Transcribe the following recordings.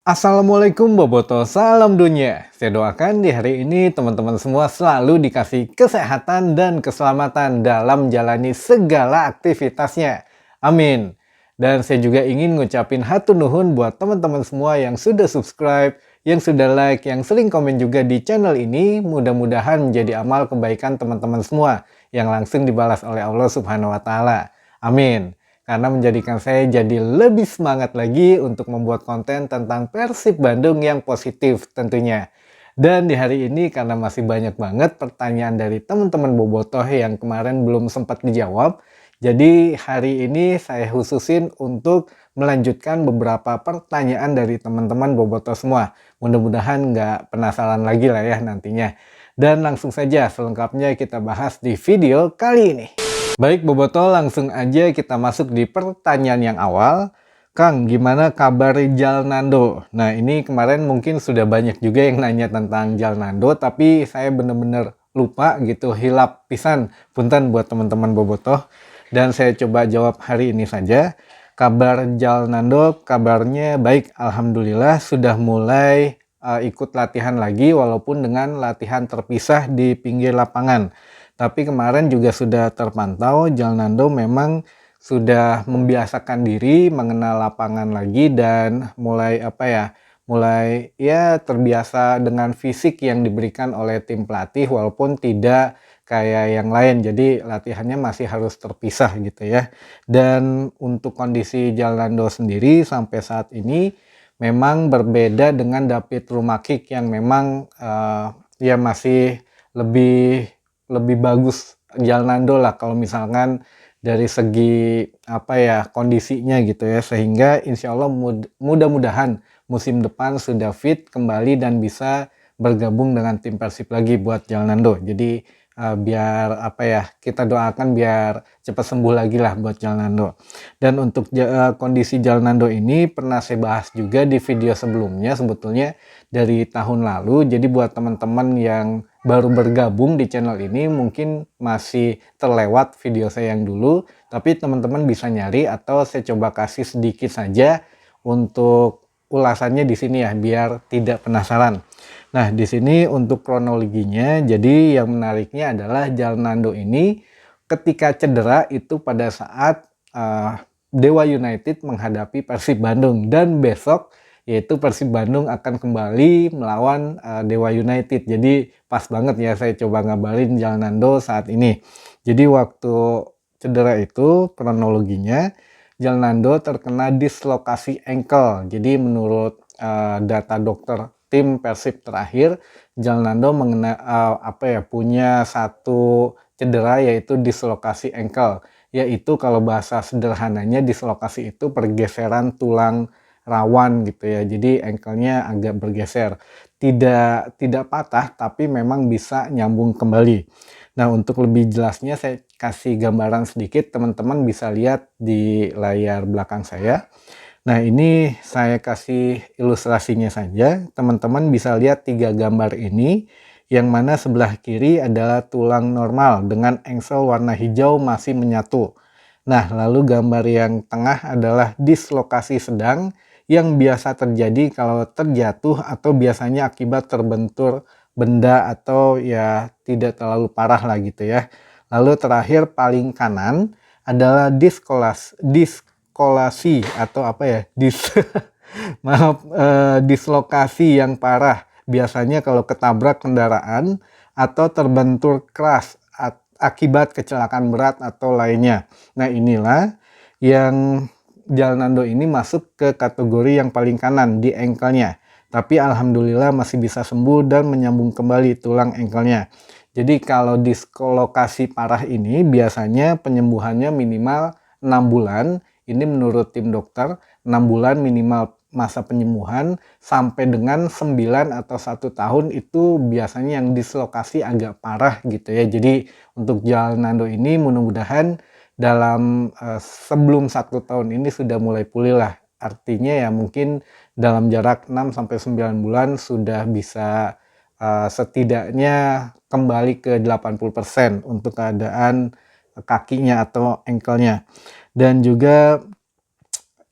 Assalamualaikum Boboto, salam dunia. Saya doakan di hari ini teman-teman semua selalu dikasih kesehatan dan keselamatan dalam menjalani segala aktivitasnya. Amin. Dan saya juga ingin ngucapin hatur nuhun buat teman-teman semua yang sudah subscribe, yang sudah like, yang sering komen juga di channel ini. Mudah-mudahan menjadi amal kebaikan teman-teman semua yang langsung dibalas oleh Allah Subhanahu wa Ta'ala. Amin. Karena menjadikan saya jadi lebih semangat lagi untuk membuat konten tentang Persib Bandung yang positif tentunya. Dan di hari ini karena masih banyak banget pertanyaan dari teman-teman Bobotoh yang kemarin belum sempat dijawab, jadi hari ini saya khususin untuk melanjutkan beberapa pertanyaan dari teman-teman Bobotoh semua. Mudah-mudahan nggak penasaran lagi lah ya nantinya. Dan langsung saja selengkapnya kita bahas di video kali ini. Baik Boboto, langsung aja kita masuk di pertanyaan yang awal. Kang, gimana kabar Jalnando? Nah, ini kemarin mungkin sudah banyak juga yang nanya tentang Jalnando, tapi saya bener-bener lupa gitu, hilap pisan. Punten buat teman-teman Boboto. Dan saya coba jawab hari ini saja. Kabar Jalnando, kabarnya baik, alhamdulillah sudah mulai ikut latihan lagi, walaupun dengan latihan terpisah di pinggir lapangan. Tapi kemarin juga sudah terpantau Jalnando memang sudah membiasakan diri mengenal lapangan lagi dan mulai mulai ya terbiasa dengan fisik yang diberikan oleh tim pelatih walaupun tidak kayak yang lain. Jadi latihannya masih harus terpisah gitu ya. Dan untuk kondisi Jalnando sendiri sampai saat ini memang berbeda dengan David Rumakik yang memang ya masih lebih lebih bagus Jalnando lah kalau misalkan dari segi kondisinya gitu ya, sehingga insya Allah mudah-mudahan musim depan sudah fit kembali dan bisa bergabung dengan tim Persib lagi buat Jalnando. Jadi biar kita doakan biar cepat sembuh lagi lah buat Jalnando. Dan untuk kondisi Jalnando ini pernah saya bahas juga di video sebelumnya sebetulnya dari tahun lalu. Jadi buat teman-teman yang baru bergabung di channel ini mungkin masih terlewat video saya yang dulu, tapi teman-teman bisa nyari atau saya coba kasih sedikit saja untuk ulasannya di sini ya biar tidak penasaran. Nah, di sini untuk kronologinya, jadi yang menariknya adalah Jalnando ini ketika cedera itu pada saat Dewa United menghadapi Persib Bandung dan besok yaitu Persib Bandung akan kembali melawan Dewa United. Jadi pas banget ya saya coba ngabarin Jalnando saat ini. Jadi waktu cedera itu kronologinya Jalnando terkena dislokasi ankle. Jadi menurut data dokter tim Persib terakhir, Jalnando punya satu cedera yaitu dislokasi ankle. Yaitu kalau bahasa sederhananya dislokasi itu pergeseran tulang rawan gitu ya. Jadi ankle-nya agak bergeser. Tidak patah tapi memang bisa nyambung kembali. Nah, untuk lebih jelasnya saya kasih gambaran sedikit, teman-teman bisa lihat di layar belakang saya. Nah, ini saya kasih ilustrasinya saja. Teman-teman bisa lihat 3 gambar ini, yang mana sebelah kiri adalah tulang normal dengan engsel warna hijau masih menyatu. Nah, lalu gambar yang tengah adalah dislokasi sedang yang biasa terjadi kalau terjatuh atau biasanya akibat terbentur benda atau ya tidak terlalu parah lah gitu ya. Lalu terakhir paling kanan adalah diskolasi atau dislokasi yang parah. Biasanya kalau ketabrak kendaraan atau terbentur keras akibat kecelakaan berat atau lainnya. Nah, inilah yang Jalnando ini masuk ke kategori yang paling kanan di ankle-nya. Tapi alhamdulillah masih bisa sembuh dan menyambung kembali tulang ankle-nya. Jadi kalau dislokasi parah ini biasanya penyembuhannya minimal 6 bulan. Ini menurut tim dokter, 6 bulan minimal masa penyembuhan sampai dengan 9 atau 1 tahun itu biasanya yang dislokasi agak parah gitu ya. Jadi untuk Jalnando ini mudah-mudahan dalam sebelum 1 tahun ini sudah mulai pulih lah. Artinya ya mungkin dalam jarak 6 sampai 9 bulan sudah bisa setidaknya kembali ke 80% untuk keadaan kakinya atau ankle-nya. Dan juga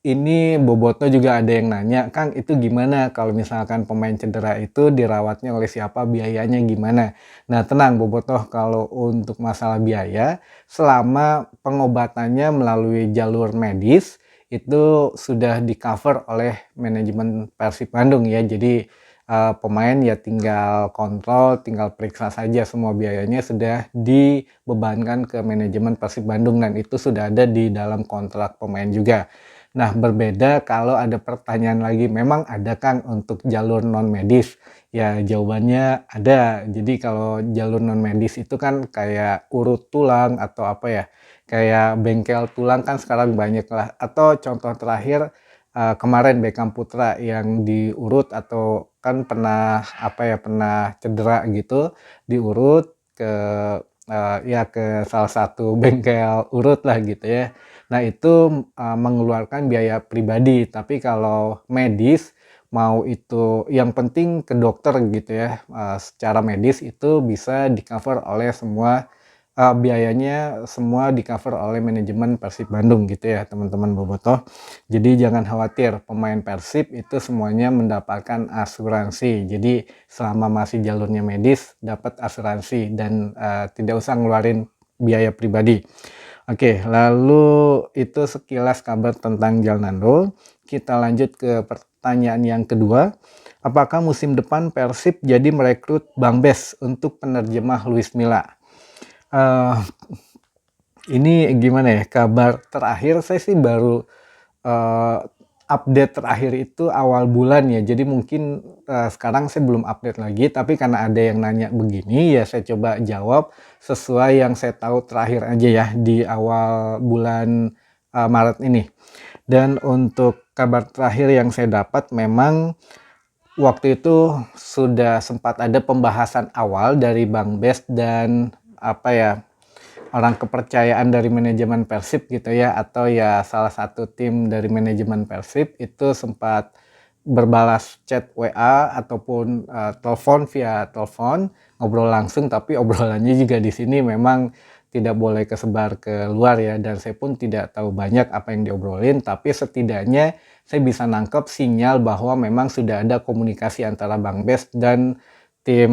ini Boboto juga ada yang nanya, "Kang, itu gimana kalau misalkan pemain cedera itu dirawatnya oleh siapa, biayanya gimana?" Nah, tenang Bobotoh, kalau untuk masalah biaya, selama pengobatannya melalui jalur medis, itu sudah di-cover oleh manajemen Persib Bandung ya. Jadi, pemain ya tinggal kontrol, tinggal periksa saja, semua biayanya sudah dibebankan ke manajemen Persib Bandung dan itu sudah ada di dalam kontrak pemain juga. Nah, berbeda kalau ada pertanyaan lagi, memang ada Kang untuk jalur non medis? Ya, jawabannya ada. Jadi kalau jalur non medis itu kan kayak urut tulang atau apa ya, kayak bengkel tulang kan sekarang banyak lah. Atau contoh terakhir kemarin Beckham Putra yang diurut atau kan pernah apa ya, pernah cedera gitu, diurut ke ya ke salah satu bengkel urut lah gitu ya. Nah itu, mengeluarkan biaya pribadi, tapi kalau medis, mau itu yang penting ke dokter gitu ya, secara medis itu bisa di-cover oleh semua, biayanya semua di-cover oleh manajemen Persib Bandung gitu ya teman-teman bobotoh. Jadi jangan khawatir, pemain Persib itu semuanya mendapatkan asuransi. Jadi selama masih jalurnya medis dapat asuransi dan, tidak usah ngeluarin biaya pribadi. Oke, lalu itu sekilas kabar tentang Jalnando. Kita lanjut ke pertanyaan yang kedua. Apakah musim depan Persib jadi merekrut Bang Bes untuk penerjemah Luis Milla? Eh, ini gimana ya? Kabar terakhir saya sih baru eh, update terakhir itu awal bulan ya. Jadi mungkin sekarang saya belum update lagi. Tapi karena ada yang nanya begini, ya saya coba jawab sesuai yang saya tahu terakhir aja ya di awal bulan Maret ini. Dan untuk kabar terakhir yang saya dapat memang waktu itu sudah sempat ada pembahasan awal dari Bang Bes dan apa ya, orang kepercayaan dari manajemen Persib gitu ya, atau ya salah satu tim dari manajemen Persib itu sempat berbalas chat WA ataupun telepon via telepon, ngobrol langsung, tapi obrolannya juga di sini memang tidak boleh kesebar ke luar ya, dan saya pun tidak tahu banyak apa yang diobrolin, tapi setidaknya saya bisa nangkep sinyal bahwa memang sudah ada komunikasi antara Bang Bes dan tim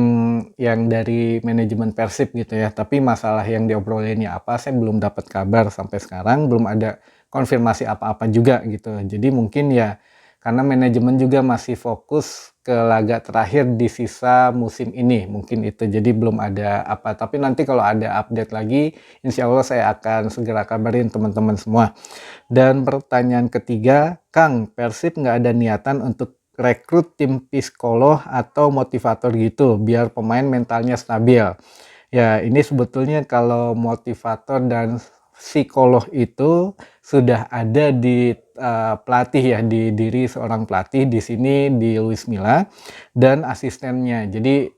yang dari manajemen Persib gitu ya. Tapi masalah yang diobrolinnya apa, saya belum dapat kabar sampai sekarang, belum ada konfirmasi apa-apa juga gitu. Jadi mungkin ya karena manajemen juga masih fokus ke laga terakhir di sisa musim ini, mungkin itu. Jadi belum ada apa. Tapi nanti kalau ada update lagi, insya Allah saya akan segera kabarin teman-teman semua. Dan pertanyaan ketiga, Kang, Persib nggak ada niatan untuk rekrut tim psikolog atau motivator gitu biar pemain mentalnya stabil. Ya, ini sebetulnya kalau motivator dan psikolog itu sudah ada di pelatih ya, di diri seorang pelatih di sini di Luis Milla dan asistennya. Jadi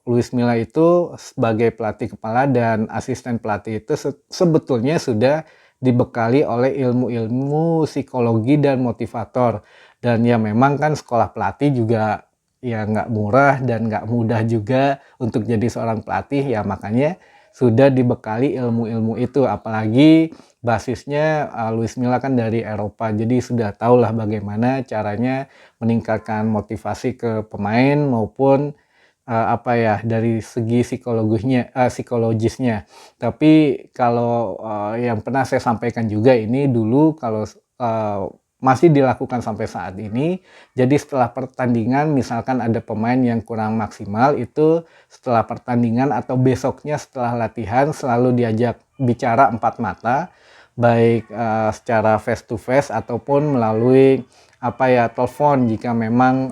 Luis Milla itu sebagai pelatih kepala dan asisten pelatih itu sebetulnya sudah dibekali oleh ilmu-ilmu psikologi dan motivator. Dan ya memang kan sekolah pelatih juga ya nggak murah dan nggak mudah juga untuk jadi seorang pelatih ya, makanya sudah dibekali ilmu-ilmu itu, apalagi basisnya Luis Milla kan dari Eropa, jadi sudah tahulah bagaimana caranya meningkatkan motivasi ke pemain maupun apa ya dari segi psikologisnya. Tapi kalau yang pernah saya sampaikan juga ini dulu kalau masih dilakukan sampai saat ini. Jadi setelah pertandingan misalkan ada pemain yang kurang maksimal, itu setelah pertandingan atau besoknya setelah latihan selalu diajak bicara empat mata, baik secara face to face ataupun melalui apa ya telepon jika memang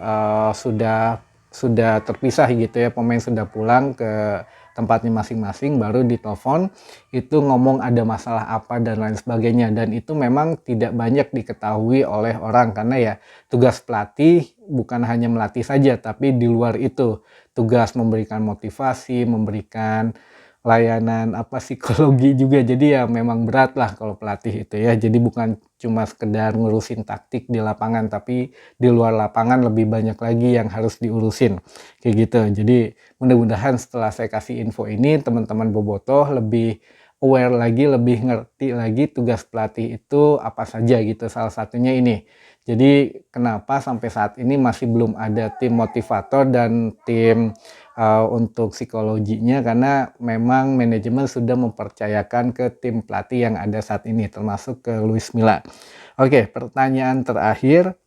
sudah terpisah gitu ya, pemain sudah pulang ke tempatnya masing-masing, baru ditelepon itu ngomong ada masalah apa dan lain sebagainya. Dan itu memang tidak banyak diketahui oleh orang karena ya tugas pelatih bukan hanya melatih saja, tapi di luar itu tugas memberikan motivasi, memberikan layanan apa psikologi juga. Jadi ya memang berat lah kalau pelatih itu ya. Jadi bukan cuma sekedar ngurusin taktik di lapangan, tapi di luar lapangan lebih banyak lagi yang harus diurusin kayak gitu. Jadi mudah-mudahan setelah saya kasih info ini teman-teman bobotoh lebih aware lagi, lebih ngerti lagi tugas pelatih itu apa saja gitu. Salah satunya ini. Jadi kenapa sampai saat ini masih belum ada tim motivator dan tim untuk psikologinya, karena memang manajemen sudah mempercayakan ke tim pelatih yang ada saat ini termasuk ke Luis Milla. Oke, pertanyaan terakhir.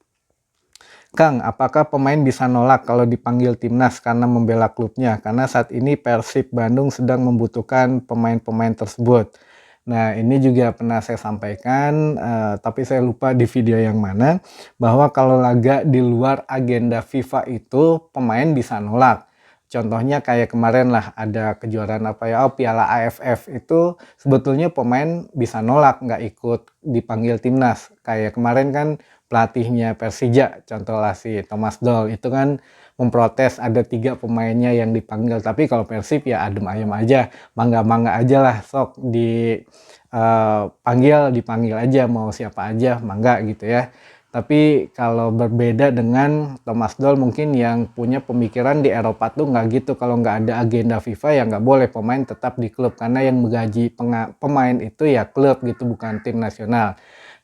Kang, apakah pemain bisa nolak kalau dipanggil timnas karena membela klubnya? Karena saat ini Persib Bandung sedang membutuhkan pemain-pemain tersebut. Nah, ini juga pernah saya sampaikan, tapi saya lupa di video yang mana, bahwa kalau laga di luar agenda FIFA itu pemain bisa nolak. Contohnya kayak kemarin lah ada kejuaraan apa ya, Piala AFF itu sebetulnya pemain bisa nolak nggak ikut dipanggil timnas. Kayak kemarin kan pelatihnya Persija, contohlah si Thomas Doll itu kan memprotes ada 3 pemainnya yang dipanggil. Tapi kalau Persib ya adem ayem aja, mangga-mangga aja lah, sok dipanggil aja, mau siapa aja mangga gitu ya. Tapi kalau berbeda dengan Thomas Doll mungkin yang punya pemikiran di Eropa tuh nggak gitu, kalau nggak ada agenda FIFA ya nggak boleh pemain tetap di klub, karena yang menggaji pemain itu ya klub gitu, bukan tim nasional.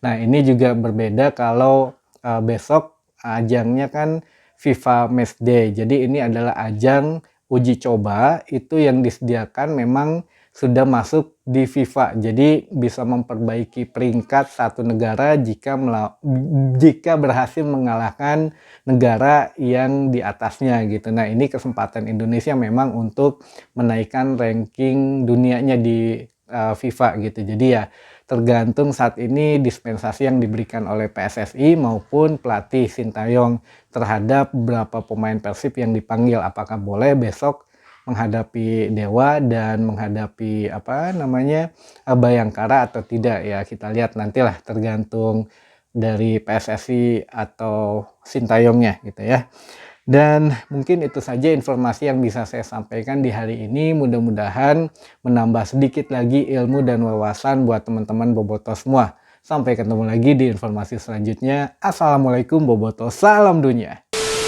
Nah, ini juga berbeda kalau besok ajangnya kan FIFA Matchday. Jadi ini adalah ajang uji coba itu yang disediakan memang sudah masuk di FIFA. Jadi bisa memperbaiki peringkat satu negara jika berhasil mengalahkan negara yang di atasnya gitu. Nah, ini kesempatan Indonesia memang untuk menaikkan ranking dunianya di FIFA gitu. Jadi ya tergantung saat ini dispensasi yang diberikan oleh PSSI maupun pelatih Sintayong terhadap beberapa pemain Persib yang dipanggil. Apakah boleh besok menghadapi Dewa dan menghadapi Bayangkara atau tidak, ya kita lihat nantilah, tergantung dari PSSI atau Sintayongnya gitu ya. Dan mungkin itu saja informasi yang bisa saya sampaikan di hari ini. Mudah-mudahan menambah sedikit lagi ilmu dan wawasan buat teman-teman Boboto semua. Sampai ketemu lagi di informasi selanjutnya. Assalamualaikum Boboto, salam dunia.